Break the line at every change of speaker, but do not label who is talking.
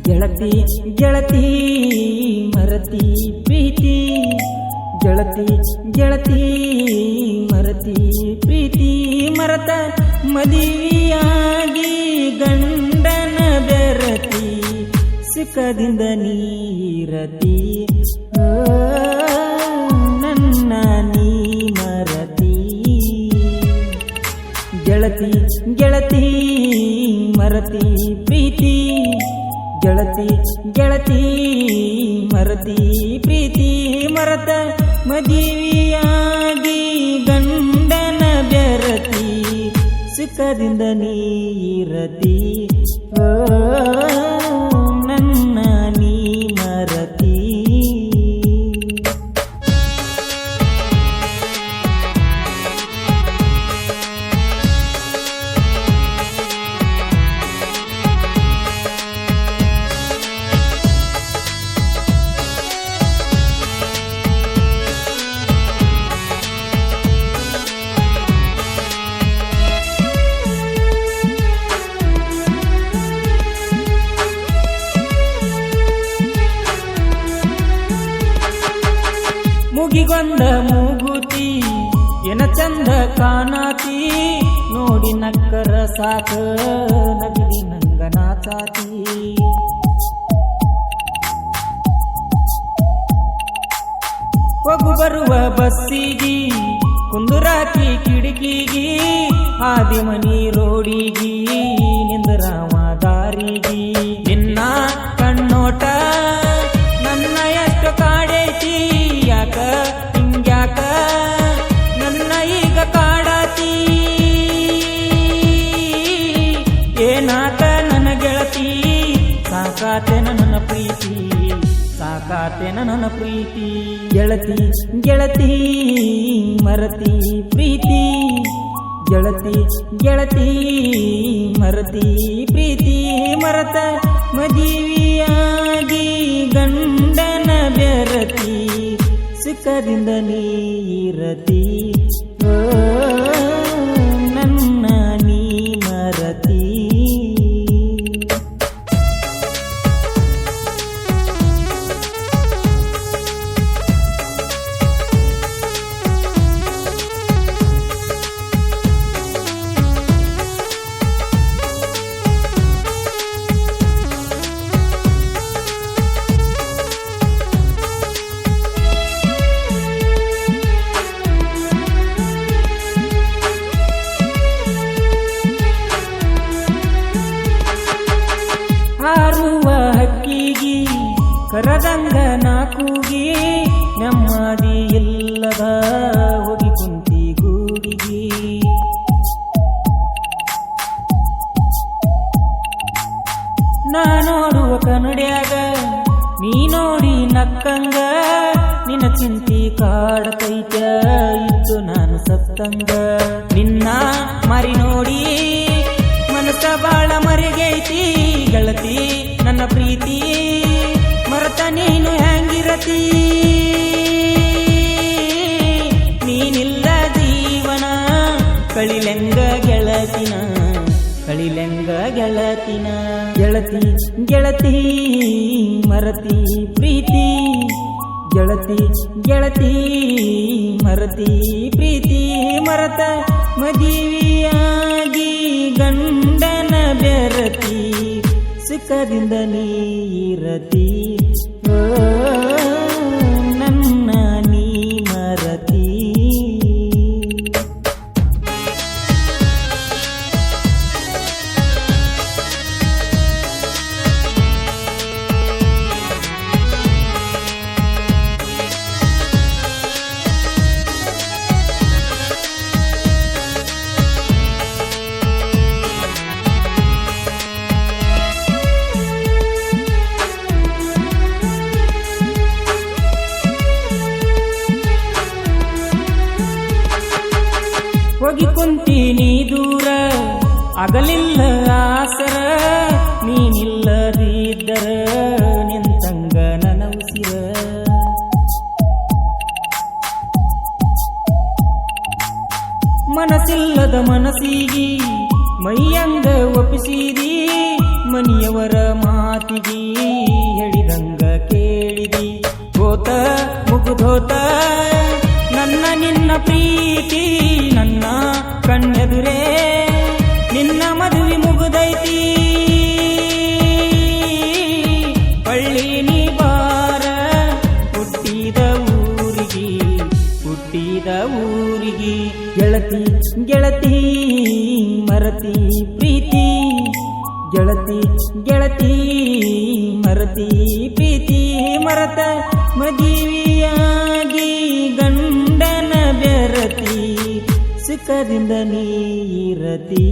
ಗೆಳತಿ ಗೆಳತಿ ಮರತಿ ಪ್ರೀತಿ ಗೆಳತಿ ಗೆಳತಿ ಮರತಿ ಪ್ರೀತಿ ಮರತ ಮದುವೆಯಾಗಿ ಗಂಡನ ಬೆರತಿ ಸುಖದಿಂದ ನೀರತಿ ನನ್ನ ನೀ ಮರತಿ ಗೆಳತಿ ಗೆಳತಿ ಮರತಿ ಪ್ರೀತಿ ಗೆಳತಿ ಗೆಳತಿ ಮರತಿ ಪ್ರೀತಿ ಮರತ ಮದುವೆಯಾಗಿ ಗಂಡನ ಬೆರತಿ ಸುಖದಿಂದ ನೀರತಿ ನನ್ನ ನೀ ಮರತಿ ಮುಗಿಗೊಂದ ಮೂಗುತಿ ಎನ ಚಂದ ಕಾಣಾತಿ ನೋಡಿ ನಕ್ಕರ ಸಾಕ ನಗಲಿ ನಂಗ ನಾಚಾತಿ ಹೋಗು ಬರುವ ಬಸ್ಸಿಗಿ ಕುಂದುರಾಕಿ ಕಿಡಿಕಿಗಿ ಆದಿಮನಿ ರೋಡಿಗಿ ನಿಂದರಾಮ ದಾರಿಗಿ ನಿನ್ನ ಕಣ್ಣೋಟ ನನ್ನ ಎಷ್ಟು ಕಾಡೈತಿ ಯಾಕ ಹಿಂಗ್ಯಾಕ ನನ್ನ ಈಗ ಕಾಡಾತಿ ಏನಾತ ನನ್ನ ಗೆಳತಿ ಸಾಕಾತೆನ ನನ್ನ ಪ್ರೀತಿ ಸಾಕಾತೆನ ನನ್ನ ಪ್ರೀತಿ ಗೆಳತಿ ಗೆಳತಿ ಮರತಿ ಪ್ರೀತಿ ಗೆಳತಿ ಗೆಳತಿ ಮರತಿ ಪ್ರೀತಿ ಮರತ ಮದುವೆಯಾಗಿ ಗಂಡನ ಬೆರತಿ ಸುಖದಿಂದ ನೀರತಿ ನನ್ನ ನೀ ಮರತಿ ಹಾರುವ ಹಕ್ಕಿಗಿ ಕರದಂಗ ನಾಕೂಗಿ ನೆಮ್ಮದಿ ಇಲ್ಲದ ಹೋಗಿ ಕುಂತಿ ಗೂಡಿಗಿ ನಾ ನೋಡುವ ಕನ್ನಡ್ಯಾಗ ನೀ ನೋಡಿ ನಕ್ಕಂಗ ನಿನ್ನ ಚಿಂತಿ ಕಾಡತೈತ ಇದ್ದು ನಾನು ಸತ್ತಂಗ ನಿನ್ನ ಮರಿ ನೋಡಿ ಮನಸ ಬಾಳ ಮರಿಗೈತಿ ಗೆಳತಿ ನನ್ನ ಪ್ರೀತಿ ಮರತ ನೀನು ಹೆಂಗಿರತಿ ನೀನಿಲ್ಲ ಜೀವನ ಕಳಿಲೆಂಗ ಗೆಳತಿನ ಕಳಿಲೆಂಗ ಗೆಳತಿನ ಗೆಳತಿ ಗೆಳತಿ ಮರತಿ ಪ್ರೀತಿ ಗೆಳತಿ ಗೆಳತಿ ಮರತಿ ಪ್ರೀತಿ ಮರತ ಮದುವೆಯಾಗಿ ಗಂಡನ ಬೆರತಿ ಸುಖದಿಂದ ನೀರತಿ ನನ್ನ ನೀ ಮರತಿ ಹೋಗಿ ಕುಂತೀನಿ ದೂರ ಅಗಲಿಲ್ಲ ಆಸರ ನೀನಿಲ್ಲದಿದ್ದರ ನಿಂತಂಗ ನನ್ನ ಉಸಿರ ಮನಸ್ಸಿಲ್ಲದ ಮನಸ್ಸಿಗಿ ಮೈಯಂಗ ಒಪ್ಪಿಸಿದಿ ಮನಿಯವರ ಮಾತಿಗೆ ಹೇಳಿದಂಗ ಕೇಳಿದಿ ಹೋತ ಮುಗುದೋತ ನನ್ನ ನಿನ್ನ ಪ್ರೀತಿ ನನ್ನ ಕಣ್ಣೆದುರೇ ನಿನ್ನ ಮದುವೆ ಮುಗುದೈತಿ ಪಳ್ಳಿ ನೀ ಬಾರ ಹುಟ್ಟಿದ ಊರಿಗೆ ಗೆಳತಿ ಗೆಳತಿ ಮರತಿ ಪ್ರೀತಿ ಗೆಳತಿ ಗೆಳತಿ ಮರತಿ ಪ್ರೀತಿ ಮರತ ಮದುವೆಯಾಗಿ ಗಂಡನ ಬೆರತಿ ಸುಖದಿಂದ ನೀರತಿ